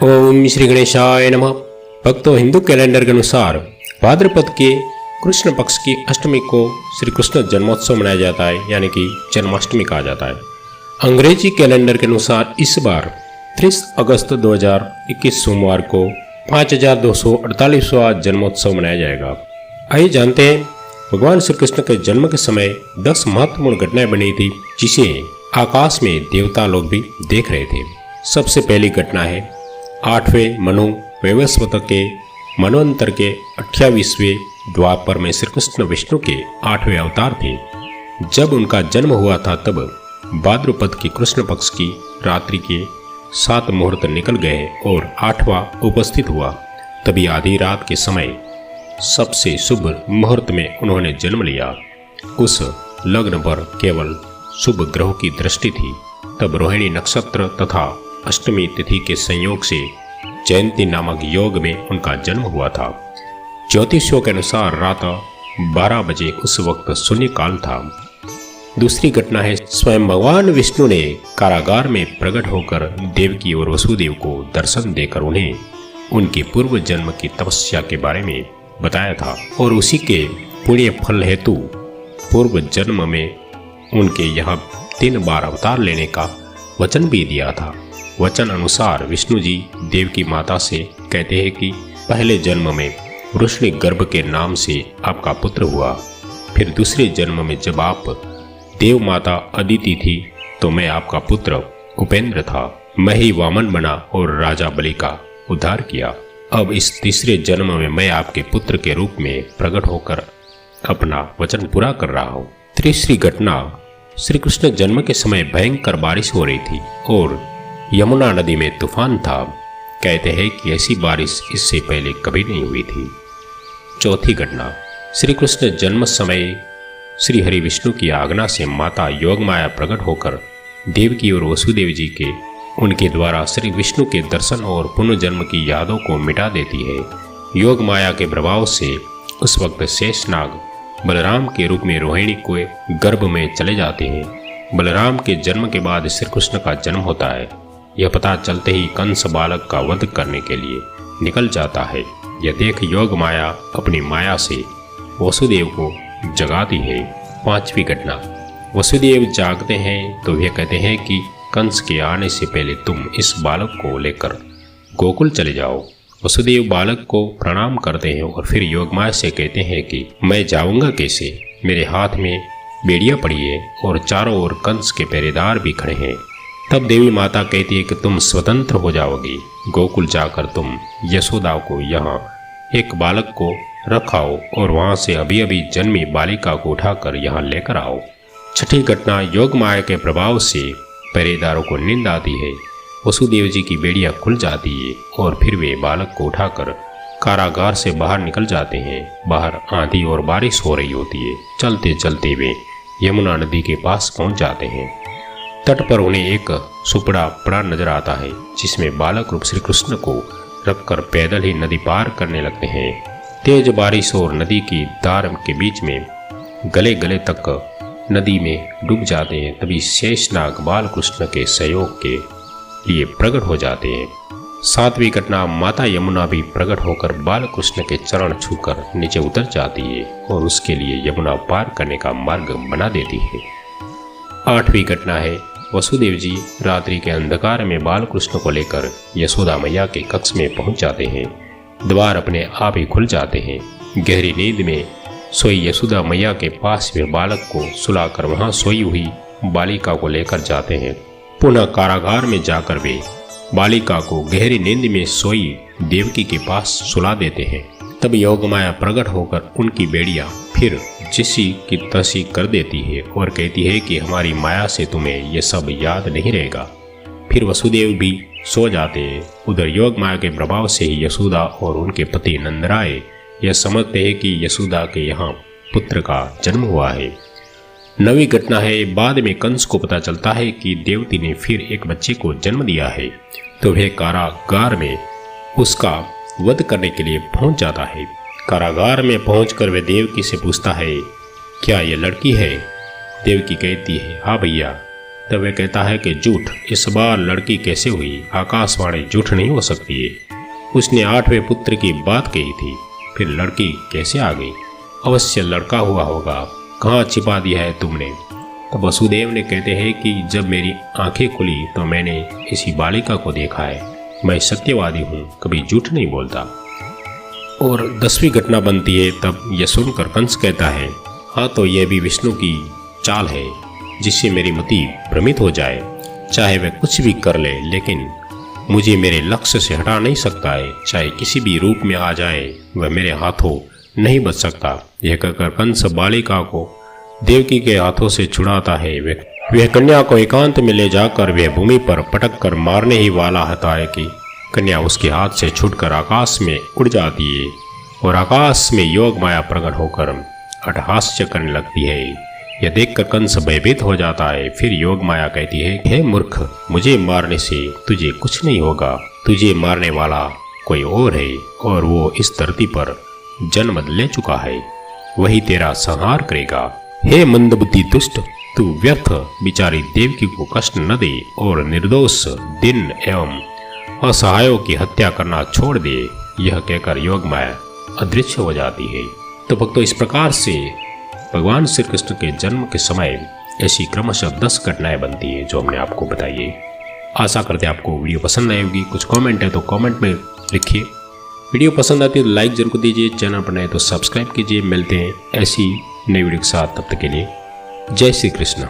ओम श्री गणेशाय नमः। भक्तों, हिंदू कैलेंडर के अनुसार भाद्रपद के कृष्ण पक्ष की अष्टमी को श्री कृष्ण जन्मोत्सव मनाया जाता है, यानी कि जन्माष्टमी कहा जाता है। अंग्रेजी कैलेंडर के अनुसार इस बार 30 अगस्त 2021 सोमवार को 5248वां जन्मोत्सव मनाया जाएगा। आइए जानते हैं भगवान श्री कृष्ण के जन्म के समय 10 महत्वपूर्ण घटनाएं बनी थी, जिसे आकाश में देवता लोग भी देख रहे थे। सबसे पहली घटना है 8वें मनु वैवस्वत के मनवंतर के 28वें द्वापर में श्री कृष्ण विष्णु के 8वें अवतार थे। जब उनका जन्म हुआ था तब भाद्रपद की कृष्ण पक्ष की रात्रि के 7 मुहूर्त निकल गए और 8वां उपस्थित हुआ। तभी आधी रात के समय सबसे शुभ मुहूर्त में उन्होंने जन्म लिया। उस लग्न पर केवल शुभ ग्रहों की दृष्टि थी। तब रोहिणी नक्षत्र तथा अष्टमी तिथि के संयोग से जयंती नामक योग में उनका जन्म हुआ था। ज्योतिषियों के अनुसार रात 12 बजे उस वक्त शून्य काल था। दूसरी घटना है स्वयं भगवान विष्णु ने कारागार में प्रकट होकर देवकी और वसुदेव को दर्शन देकर उन्हें उनके पूर्व जन्म की तपस्या के बारे में बताया था और उसी के पुण्य फल हेतु पूर्व जन्म में उनके यहाँ 3 बार अवतार लेने का वचन भी दिया था। वचन अनुसार विष्णु जी देवकी माता से कहते हैं कि पहले जन्म में वृष्णि गर्भ के नाम से आपका पुत्र हुआ। फिर दूसरे जन्म में जब आप देव माता अदिति थी तो मैं आपका पुत्र उपेंद्र था। मैं ही वामन बना और राजा बलि का उद्धार किया। अब इस तीसरे जन्म में मैं आपके पुत्र के रूप में प्रकट होकर अपना वचन पूरा कर रहा हूँ। तीसरी घटना श्री कृष्ण जन्म के समय भयंकर बारिश हो रही थी और यमुना नदी में तूफान था। कहते हैं कि ऐसी बारिश इससे पहले कभी नहीं हुई थी। चौथी घटना श्री कृष्ण जन्म समय श्री हरि विष्णु की आज्ञा से माता योगमाया प्रकट होकर देवकी और वसुदेव जी के उनके द्वारा श्री विष्णु के दर्शन और पुनर्जन्म की यादों को मिटा देती है। योगमाया के प्रभाव से उस वक्त शेषनाग बलराम के रूप में रोहिणी के गर्भ में चले जाते हैं। बलराम के जन्म के बाद श्री कृष्ण का जन्म होता है। यह पता चलते ही कंस बालक का वध करने के लिए निकल जाता है। यह देख योग माया अपनी माया से वसुदेव को जगाती है। 5वीं घटना वसुदेव जागते हैं तो वे कहते हैं कि कंस के आने से पहले तुम इस बालक को लेकर गोकुल चले जाओ। वसुदेव बालक को प्रणाम करते हैं और फिर योगमाया से कहते हैं कि मैं जाऊंगा कैसे, मेरे हाथ में बेड़ियां पड़ी है और चारों ओर कंस के पहरेदार भी खड़े हैं। तब देवी माता कहती है कि तुम स्वतंत्र हो जाओगी। गोकुल जाकर तुम यशोदा को यहाँ एक बालक को रखाओ और वहां से अभी अभी जन्मी बालिका को उठाकर यहाँ लेकर आओ। छठी घटना योगमाया के प्रभाव से पहरेदारों को नींद आती है। वसुदेव जी की बेड़ियां खुल जाती है और फिर वे बालक को उठाकर कारागार से बाहर निकल जाते हैं। बाहर आंधी और बारिश हो रही होती है। चलते चलते वे यमुना नदी के पास पहुंच जाते हैं। तट पर उन्हें एक सुपड़ा पड़ा नजर आता है, जिसमें बालक रूप श्री कृष्ण को रखकर पैदल ही नदी पार करने लगते हैं। तेज बारिश और नदी की धार के बीच में गले गले तक नदी में डूब जाते हैं। तभी शेषनाग बाल कृष्ण के सहयोग के लिए प्रकट हो जाते हैं। 7वीं घटना माता यमुना भी प्रकट होकर बाल कृष्ण के चरण छूकर नीचे उतर जाती है और उसके लिए यमुना पार करने का मार्ग बना देती है। 8वीं घटना है वसुदेव जी रात्रि के अंधकार में बाल कृष्ण को लेकर यशोदा मैया के कक्ष में पहुंच जाते हैं। द्वार अपने आप ही खुल जाते हैं। गहरी नींद में सोई यशोदा मैया के पास वे बालक को सुलाकर वहां सोई हुई बालिका को लेकर जाते हैं। पुनः कारागार में जाकर वे बालिका को गहरी नींद में सोई देवकी के पास सुला देते हैं। तब योगमाया प्रकट होकर उनकी बेड़ियां फिर जिसी की तसी कर देती है और कहती है कि हमारी माया से तुम्हें यह सब याद नहीं रहेगा। फिर वसुदेव भी सो जाते हैं। उधर योगमाया के प्रभाव से ही यशोदा और उनके पति नंदराय यह समझते हैं कि यशोदा के यहाँ पुत्र का जन्म हुआ है। 9वीं घटना है बाद में कंस को पता चलता है कि देवती ने फिर एक बच्चे को जन्म दिया है, तो वह कारागार में उसका वध करने के लिए पहुंच जाता है। कारागार में पहुंचकर वह देवकी से पूछता है, क्या यह लड़की है? देवकी कहती है, हाँ भैया, तब वह कहता है कि झूठ, इस बार लड़की कैसे हुई? आकाशवाणी झूठ नहीं हो सकती है। उसने 8वें पुत्र की बात कही थी, फिर लड़की कैसे आ गई? अवश्य लड़का हुआ होगा, कहाँ छिपा दिया है तुमने? तो वसुदेव ने कहते हैं कि जब मेरी आंखें खुली तो मैंने इसी बालिका को देखा है। मैं सत्यवादी हूँ, कभी झूठ नहीं बोलता। और 10वीं घटना बनती है, तब यह सुनकर कंस कहता है, हाँ तो यह भी विष्णु की चाल है, जिससे मेरी मति भ्रमित हो जाए। चाहे वह कुछ भी कर ले, लेकिन मुझे मेरे लक्ष्य से हटा नहीं सकता है। चाहे किसी भी रूप में आ जाए, वह मेरे हाथों नहीं बच सकता। यह कहकर कंस बालिका को देवकी के हाथों से छुड़ाता है। वह कन्या को एकांत में ले जाकर वह भूमि पर पटक कर मारने ही वाला होता है कि कन्या उसके हाथ से छूटकर आकाश में उड़ जाती है और आकाश में योग माया प्रकट होकर अट्टहास्य करने लगती है। यह देखकर कंस भयभीत हो जाता है। फिर योग माया कहती है, हे मूर्ख, मुझे मारने से तुझे कुछ नहीं होगा। तुझे मारने वाला कोई और है और वो इस धरती पर जन्म ले चुका है, वही तेरा संहार करेगा। हे मंदबुद्धि दुष्ट, तू व्यर्थ बिचारी देवकी को कष्ट न दे और निर्दोष दिन एवं असहायों की हत्या करना छोड़ दे। यह कहकर योग माया अदृश्य हो जाती है। तो भक्तों, इस प्रकार से भगवान श्री कृष्ण के जन्म के समय ऐसी क्रमशः 10 घटनाएं बनती है जो हमने आपको बताई है। आशा करते हैं आपको वीडियो पसंद आई होगी। कुछ कमेंट है तो कमेंट में लिखिए। वीडियो पसंद आती है तो लाइक जरूर दीजिए, चैनल पर नए तो सब्सक्राइब कीजिए। मिलते हैं ऐसी नई वीडियो के साथ, तब तक के लिए जय श्री कृष्ण।